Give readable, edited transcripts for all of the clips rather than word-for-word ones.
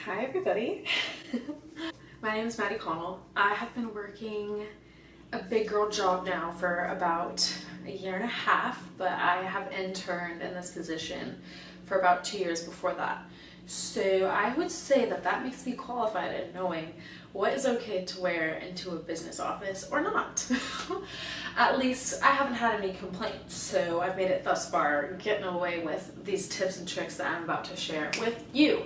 Hi everybody. My name is Maddie Connell. I have been working a big girl job now for about a year and a half, but I have interned in this position for about 2 years before that. So I would say that that makes me qualified in knowing what is okay to wear into a business office or not. At least I haven't had any complaints, so I've made it thus far, getting away with these tips and tricks that I'm about to share with you.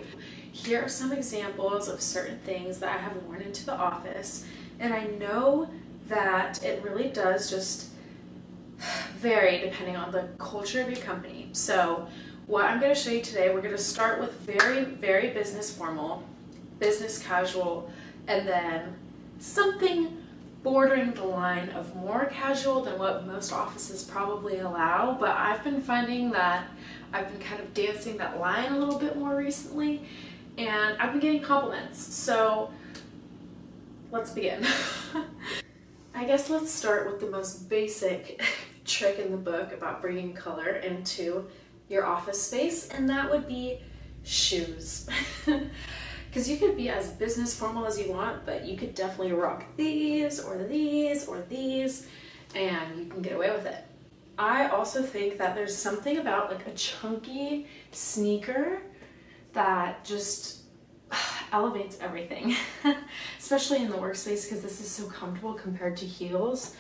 Here are some examples of certain things that I have worn into the office, and I know that it really does just vary depending on the culture of your company. So what I'm going to show you today, we're going to start with very business formal, business casual, and then something bordering the line of more casual than what most offices probably allow, but I've been finding that I've been kind of dancing that line a little bit more recently, and I've been getting compliments. So let's begin. I guess let's start with the most basic trick in the book about bringing color into your office space, and that would be shoes. Because you could be as business formal as you want, but you could definitely rock these or these or these, and you can get away with it. I also think that there's something about like a chunky sneaker that just elevates everything, especially in the workspace, because this is so comfortable compared to heels.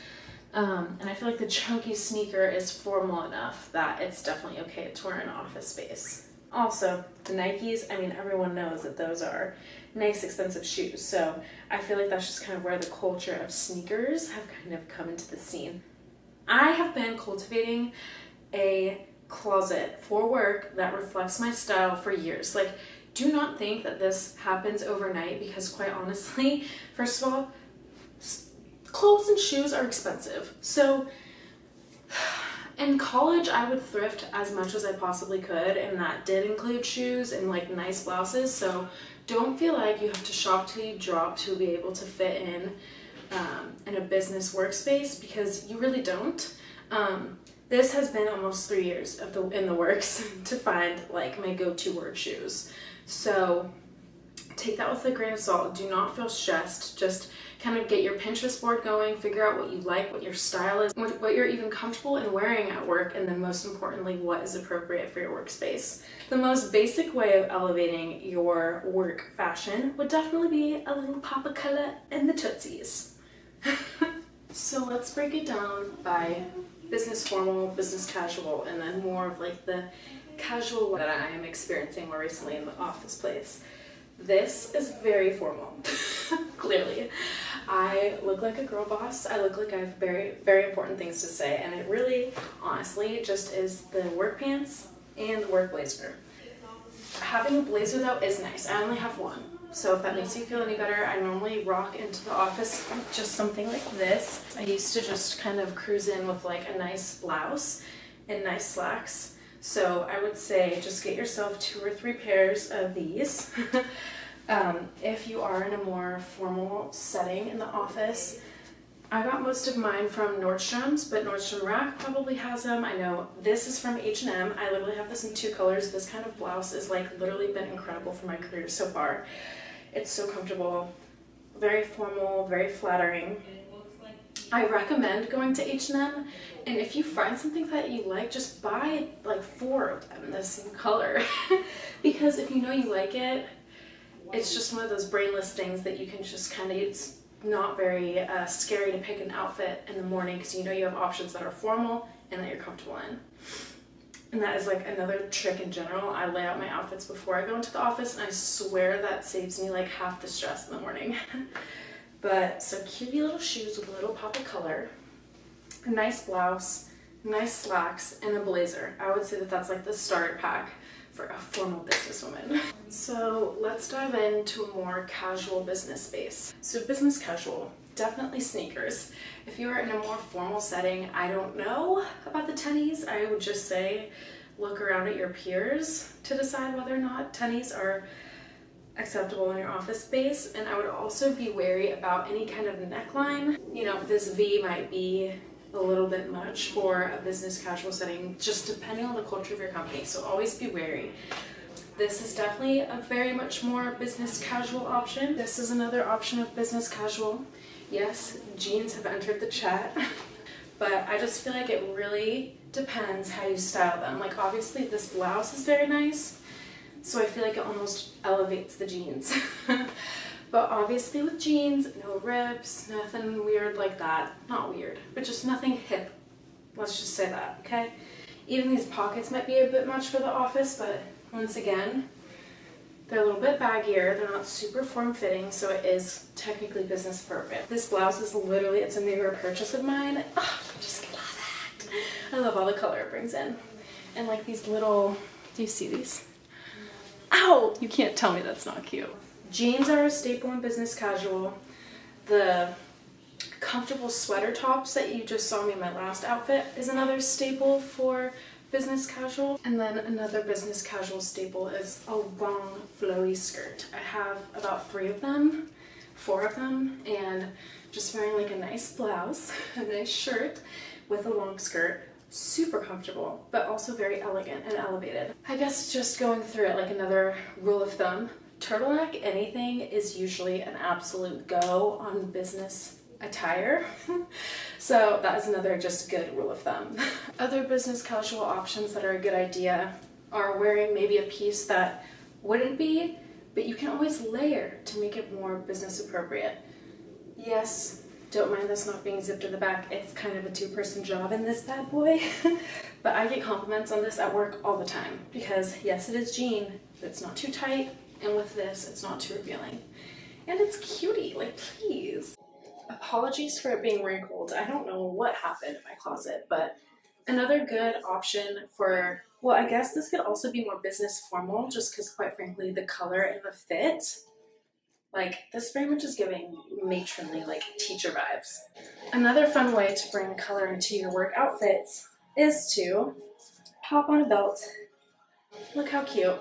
And I feel like the chunky sneaker is formal enough that it's definitely okay to wear in an office space. Also, the Nikes, I mean, everyone knows that those are nice, expensive shoes. So I feel like that's just kind of where the culture of sneakers have kind of come into the scene. I have been cultivating a closet for work that reflects my style for years. Like, do not think that this happens overnight, because quite honestly, first of all, clothes and shoes are expensive. So in college, I would thrift as much as I possibly could, and that did include shoes and like nice blouses. So don't feel like you have to shop till you drop to be able to fit in a business workspace, because you really don't. This has been almost 3 years in the works to find like my go-to work shoes. So take that with a grain of salt. Do not feel stressed. Just kind of get your Pinterest board going, figure out what you like, what your style is, what you're even comfortable in wearing at work, and then most importantly, what is appropriate for your workspace. The most basic way of elevating your work fashion would definitely be a little pop of color in the tootsies. So let's break it down by business formal, business casual, and then more of like the casual that I am experiencing more recently in the office place. This is very formal. Clearly. I look like a girl boss. I look like I have very important things to say, and it really, honestly, just is the work pants and the work blazer. Having a blazer though is nice. I only have one, so if that makes you feel any better, I normally rock into the office with just something like this. I used to just kind of cruise in with like a nice blouse and nice slacks. So I would say just get yourself 2 or 3 pairs of these. If you are in a more formal setting in the office, I got most of mine from Nordstrom's, but Nordstrom Rack probably has them. I know this is from H&M. I literally have this in 2 colors. This kind of blouse is like literally been incredible for my career so far. It's so comfortable, very formal, very flattering. I recommend going to H&M, and if you find something that you like, just buy like 4 of them the same color. Because if you know you like it, it's just one of those brainless things that you can just kind of, it's not very scary to pick an outfit in the morning, because you know you have options that are formal and that you're comfortable in. And that is like another trick in general. I lay out my outfits before I go into the office, and I swear that saves me like half the stress in the morning. But so cutey little shoes with a little pop of color, a nice blouse, nice slacks, and a blazer. I would say that that's like the starter pack for a formal businesswoman. So let's dive into a more casual business space. So business casual, definitely sneakers. If you are in a more formal setting, I don't know about the tennies. I would just say look around at your peers to decide whether or not tennies are acceptable in your office space. And I would also be wary about any kind of neckline. You know, this V might be a little bit much for a business casual setting, just depending on the culture of your company. So always be wary. This is definitely a very much more business casual option. This is another option of business casual. Yes, jeans have entered the chat, but I just feel like it really depends how you style them. Like obviously this blouse is very nice, so I feel like it almost elevates the jeans. But obviously with jeans, no rips, nothing weird like that. Not weird, but just nothing hip. Let's just say that, okay? Even these pockets might be a bit much for the office, but once again, they're a little bit baggier. They're not super form-fitting, so it is technically business appropriate. This blouse is literally, it's a newer purchase of mine. Oh, I just love it. I love all the color it brings in. And like these little, do you see these? Ow! You can't tell me that's not cute. Jeans are a staple in business casual. The comfortable sweater tops that you just saw me in my last outfit is another staple for business casual. And then another business casual staple is a long flowy skirt. I have about 4 of them, and just wearing like a nice blouse, a nice shirt with a long skirt. Super comfortable, but also very elegant and elevated. I guess just going through it, like another rule of thumb, turtleneck anything is usually an absolute go on business attire. So that is another just good rule of thumb. Other business casual options that are a good idea are wearing maybe a piece that wouldn't be, but you can always layer to make it more business appropriate. Yes, don't mind this not being zipped to the back. It's kind of a 2-person job in this bad boy. But I get compliments on this at work all the time because yes, it is jean, but it's not too tight. And with this, it's not too revealing. And it's cutie, like please. Apologies for it being wrinkled. I don't know what happened in my closet, but another good option for, well, I guess this could also be more business formal just because quite frankly, the color and the fit, like this very much is giving matronly, like teacher vibes. Another fun way to bring color into your work outfits is to pop on a belt. Look how cute.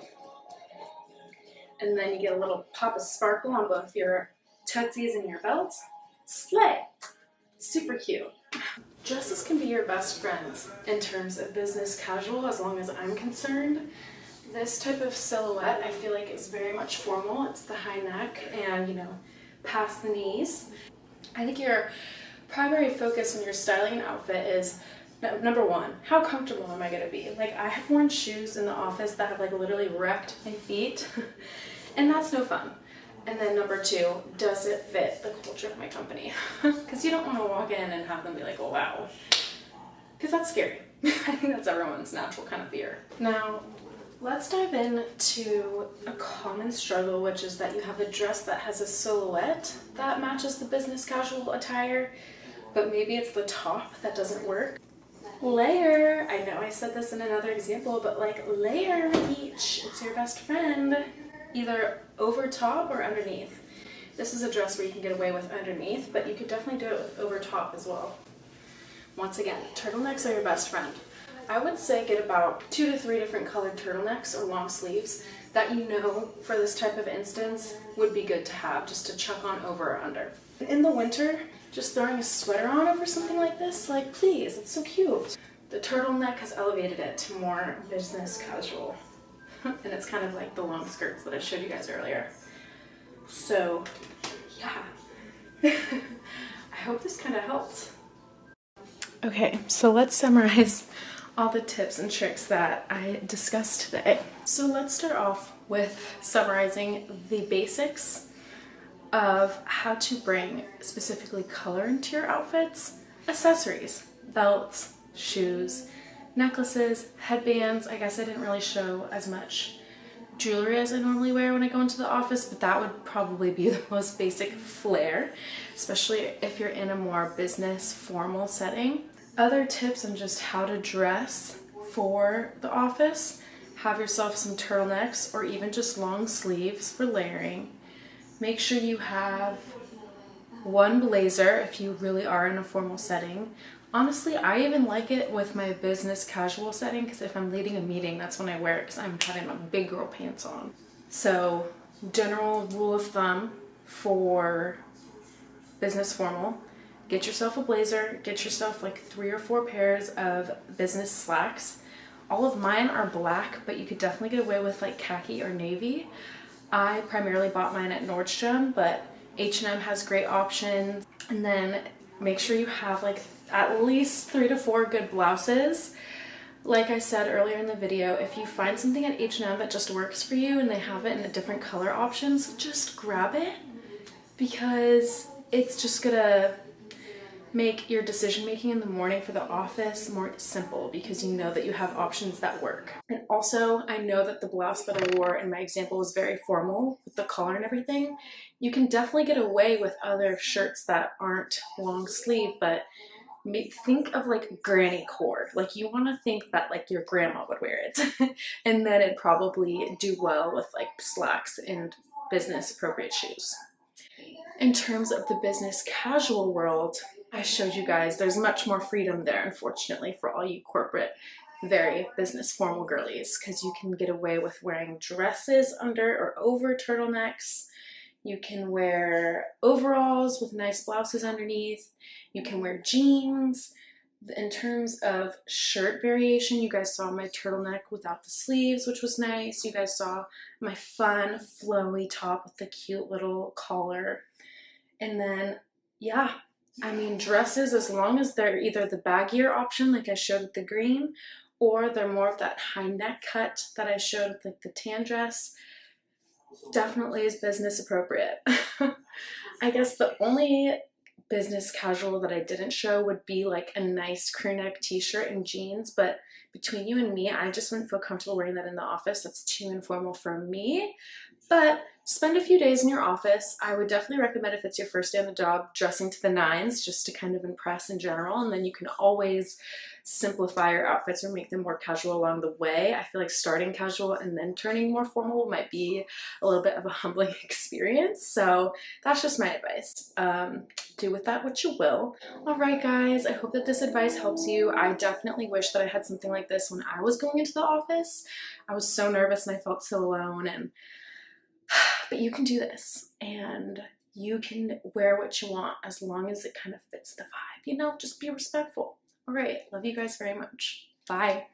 And then you get a little pop of sparkle on both your tootsies and your belt. Slay! Super cute. Dresses can be your best friends in terms of business casual as long as I'm concerned. This type of silhouette I feel like is very much formal. It's the high neck and, you know, past the knees. I think your primary focus when you're styling an outfit is number one, how comfortable am I going to be? Like I have worn shoes in the office that have like literally wrecked my feet and that's no fun. And then number two, does it fit the culture of my company? Because you don't want to walk in and have them be like, oh wow, because that's scary. I think that's everyone's natural kind of fear. Now, let's dive into a common struggle, which is that you have a dress that has a silhouette that matches the business casual attire, but maybe it's the top that doesn't work. Layer, I know I said this in another example, but like layer each, it's your best friend, either over top or underneath. This is a dress where you can get away with underneath, but you could definitely do it with over top as well. Once again, turtlenecks are your best friend. I would say get about 2 to 3 different colored turtlenecks or long sleeves that you know for this type of instance would be good to have just to chuck on over or under. In the winter, just throwing a sweater on over something like this, like please, it's so cute. The turtleneck has elevated it to more business casual. And it's kind of like the long skirts that I showed you guys earlier. So, yeah. I hope this kind of helped. Okay, so let's summarize all the tips and tricks that I discussed today. So let's start off with summarizing the basics of how to bring specifically color into your outfits. Accessories, belts, shoes, necklaces, headbands. I guess I didn't really show as much jewelry as I normally wear when I go into the office, but that would probably be the most basic flair, especially if you're in a more business formal setting. Other tips on just how to dress for the office: have yourself some turtlenecks or even just long sleeves for layering. Make sure you have one blazer if you really are in a formal setting. Honestly, I even like it with my business casual setting because if I'm leading a meeting, that's when I wear it because I'm having my big girl pants on. So, general rule of thumb for business formal: get yourself a blazer, get yourself like 3 or 4 pairs of business slacks, All of mine are black, but you could definitely get away with like khaki or navy. I primarily bought mine at Nordstrom, but H&M has great options. And then make sure you have like at least 3 to 4 good blouses. Like I said earlier in the video, if you find something at H&M that just works for you and they have it in a different color options, just grab it, because it's just gonna make your decision making in the morning for the office more simple, because you know that you have options that work. And also, I know that the blouse that I wore in my example was very formal with the collar and everything. You can definitely get away with other shirts that aren't long sleeve, but think of like granny cord. Like you want to think that like your grandma would wear it and then it'd probably do well with like slacks and business appropriate shoes. In terms of the business casual world, I showed you guys there's much more freedom there, unfortunately, for all you corporate, very business formal girlies, because you can get away with wearing dresses under or over turtlenecks. You can wear overalls with nice blouses underneath. You can wear jeans. In terms of shirt variation, you guys saw my turtleneck without the sleeves, which was nice. You guys saw my fun flowy top with the cute little collar. And then, yeah, I mean, dresses, as long as they're either the baggier option, like I showed with the green, or they're more of that high neck cut that I showed with like the tan dress, definitely is business appropriate. I guess the only business casual that I didn't show would be like a nice crew neck t-shirt and jeans, but between you and me, I just wouldn't feel comfortable wearing that in the office. That's too informal for me. But spend a few days in your office. I would definitely recommend, if it's your first day on the job, dressing to the nines just to kind of impress in general, and then you can always simplify your outfits or make them more casual along the way. I feel like starting casual and then turning more formal might be a little bit of a humbling experience, so that's just my advice. Do with that what you will. Alright guys, I hope that this advice helps you. I definitely wish that I had something like this when I was going into the office. I was so nervous and I felt so alone, but you can do this, and you can wear what you want as long as it kind of fits the vibe, you know, just be respectful. All right, love you guys very much. Bye.